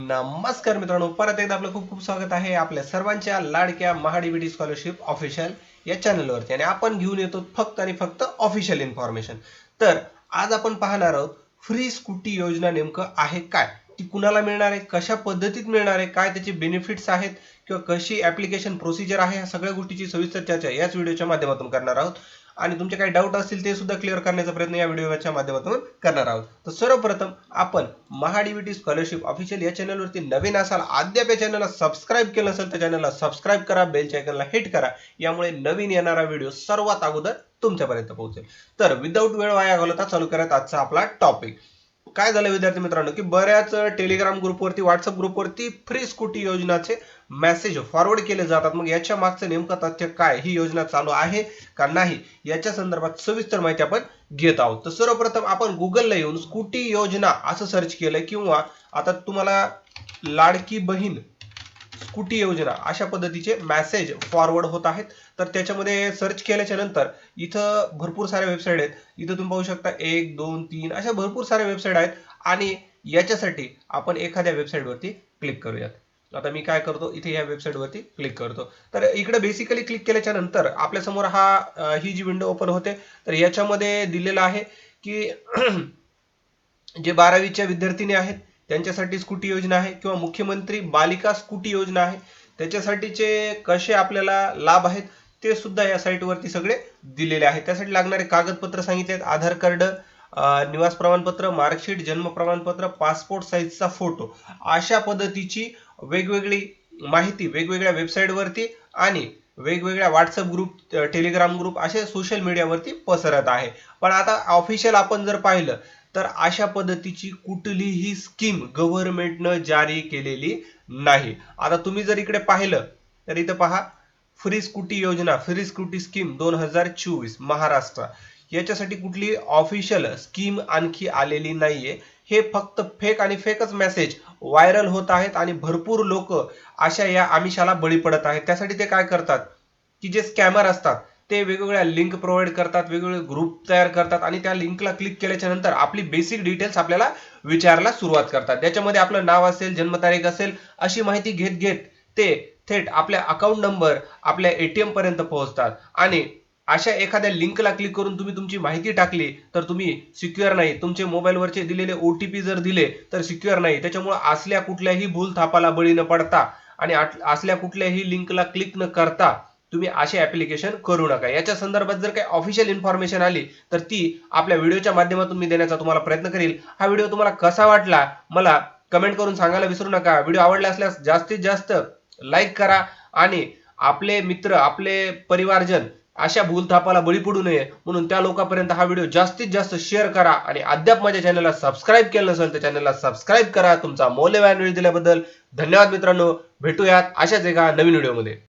नमस्कार मित्रांनो, परत एकदा आपलं खूप खूप स्वागत आहे आपल्या सर्वांच्या लाडक्या महाडीबीटी स्कॉलरशिप ऑफिशियल या चॅनलवरती. आणि आपण घेऊन येतो फक्त आणि फक्त ऑफिशियल इन्फॉर्मेशन. तर आज आपण पाहणार आहोत फ्री स्कूटी योजना नेमकं आहे काय, ती कुणाला मिळणार आहे, कशा पद्धतीत मिळणार आहे, काय त्याचे बेनिफिट्स आहेत किंवा कशी ऍप्लिकेशन प्रोसिजर आहे, ह्या सगळ्या गोष्टीची सविस्तर चर्चा याच व्हिडिओच्या माध्यमातून करणार आहोत. आणि तुमचे काही डाऊट असतील ते सुद्धा क्लिअर करण्याचा प्रयत्न या व्हिडिओच्या माध्यमातून करणार आहोत. तर सर्वप्रथम आपण महाडीबीटी स्कॉलरशिप ऑफिशियल या चॅनलवरती नवीन असाल, अद्याप या चॅनलला सबस्क्राईब केलं असेल तर चॅनलला सबस्क्राईब करा, बेलच्या आयकॉनला हिट करा, यामुळे नवीन येणारा व्हिडिओ सर्वात अगोदर तुमच्यापर्यंत पोहोचेल. तर विदाऊट वेळ वाया घालवता चालू करत आजचा आपला टॉपिक. काय झालं विद्यार्थी मित्रांनो, की बऱ्याच टेलिग्राम ग्रुपवरती, व्हॉट्सअप ग्रुपवरती फ्री स्कूटी योजनाचे मेसेज फॉरवर्ड केले जातात. मग याच्या मागचं नेमकं तथ्य काय, ही योजना चालू आहे का नाही, याच्या संदर्भात सविस्तर माहिती आपण घेत आहोत. तर सर्वप्रथम आपण गुगलला येऊन स्कूटी योजना असं सर्च केलं, किंवा आता तुम्हाला लाडकी बहीण स्कूटी योजना अशा पद्धतीचे मेसेज फॉरवर्ड होत आहेत. तर त्याच्यामध्ये सर्च केल्याच्या नंतर इथं भरपूर साऱ्या वेबसाईट आहेत. इथं तुम्ही पाहू शकता 1, 2, 3 अशा भरपूर साऱ्या वेबसाईट आहेत. आणि याच्यासाठी आपण एखाद्या वेबसाईटवरती क्लिक करूयात. आता मी काय करतो, इथे या वेबसाईटवरती क्लिक करतो. तर इकडे बेसिकली क्लिक केल्याच्या नंतर आपल्या समोर ही जी विंडो ओपन होते. तर याच्यामध्ये दिलेलं आहे की जे 12वीच्या विद्यार्थिनी आहेत त्यांच्यासाठी स्कूटी योजना आहे, किंवा मुख्यमंत्री बालिका स्कूटी योजना आहे, त्याच्यासाठीचे कसे आपल्याला लाभ आहेत ते सुद्धा या साईटवरती सगळे दिलेले आहेत. त्यासाठी लागणारे कागदपत्र सांगितले आहेत: आधार कार्ड, निवास प्रमाणपत्र, मार्कशीट, जन्म प्रमाणपत्र, पासपोर्ट साईजचा फोटो. अशा पद्धतीची वेगवेगळी माहिती वेगवेगळ्या वेबसाईटवरती आणि वेगवेगळ्या व्हॉट्सअप ग्रुप, टेलिग्राम ग्रुप असे सोशल मीडियावरती पसरत आहे. पण आता ऑफिशियल आपण जर पाहिलं तर अशा पद्धतीची कुठलीही स्कीम गव्हर्नमेंटनं जारी केलेली नाही. आता तुम्ही जर इकडे पाहिलं तर इथं पहा, फ्री स्कूटी योजना, फ्री स्कूटी स्कीम 2024 महाराष्ट्र, याच्यासाठी कुठली ऑफिशियल स्कीम आणखी आलेली नाहीये. हे फक्त फेक आणि फेकच मेसेज व्हायरल होत आहेत आणि भरपूर लोक अशा या आमिषाला बळी पडत आहेत. त्यासाठी ते काय करतात की जे स्कॅमर असतात ते वेगवेगळ्या लिंक प्रोव्हाइड करतात, वेगवेगळे ग्रुप तयार करतात आणि त्या लिंकला क्लिक केल्याच्या नंतर आपली बेसिक डिटेल्स आपल्याला विचारायला सुरुवात करतात. त्याच्यामध्ये आपलं नाव असेल, जन्मतारीख असेल, अशी माहिती घेत घेत ते थेट आपल्या अकाउंट नंबर, आपल्या एटीएम पर्यंत पोहोचतात. आणि अशा एखाद्या लिंकला क्लिक करून तुम्ही तुमची माहिती टाकली तर तुम्ही सिक्युअर नाही. तुमचे मोबाईलवरचे दिलेले OTP जर दिले तर सिक्युअर नाही. त्याच्यामुळे असल्या कुठल्याही भूलथापाला बळी न पडता आणि असल्या कुठल्याही लिंकला क्लिक न करता तुम्ही असे ऍप्लिकेशन करू नका. याच्या संदर्भात जर काही ऑफिशियल इन्फॉर्मेशन आली तर ती आपल्या व्हिडिओच्या माध्यमातून मी देण्याचा तुम्हाला प्रयत्न करेल. हा व्हिडिओ तुम्हाला कसा वाटला मला कमेंट करून सांगायला विसरू नका. व्हिडिओ आवडला असल्यास जास्तीत जास्त लाईक करा आणि आपले मित्र, आपले परिवारजन अशा भूलथापाला बळी पडू नये म्हणून त्या लोकांपर्यंत हा व्हिडिओ जास्तीत जास्त शेअर करा. आणि अद्याप माझ्या चॅनलला सबस्क्राईब केलं नसेल तर चॅनलला सबस्क्राईब करा. तुमचा मौल्यवान वेळ दिल्याबद्दल धन्यवाद मित्रांनो. भेटूयात अशाच एका नवीन व्हिडिओमध्ये.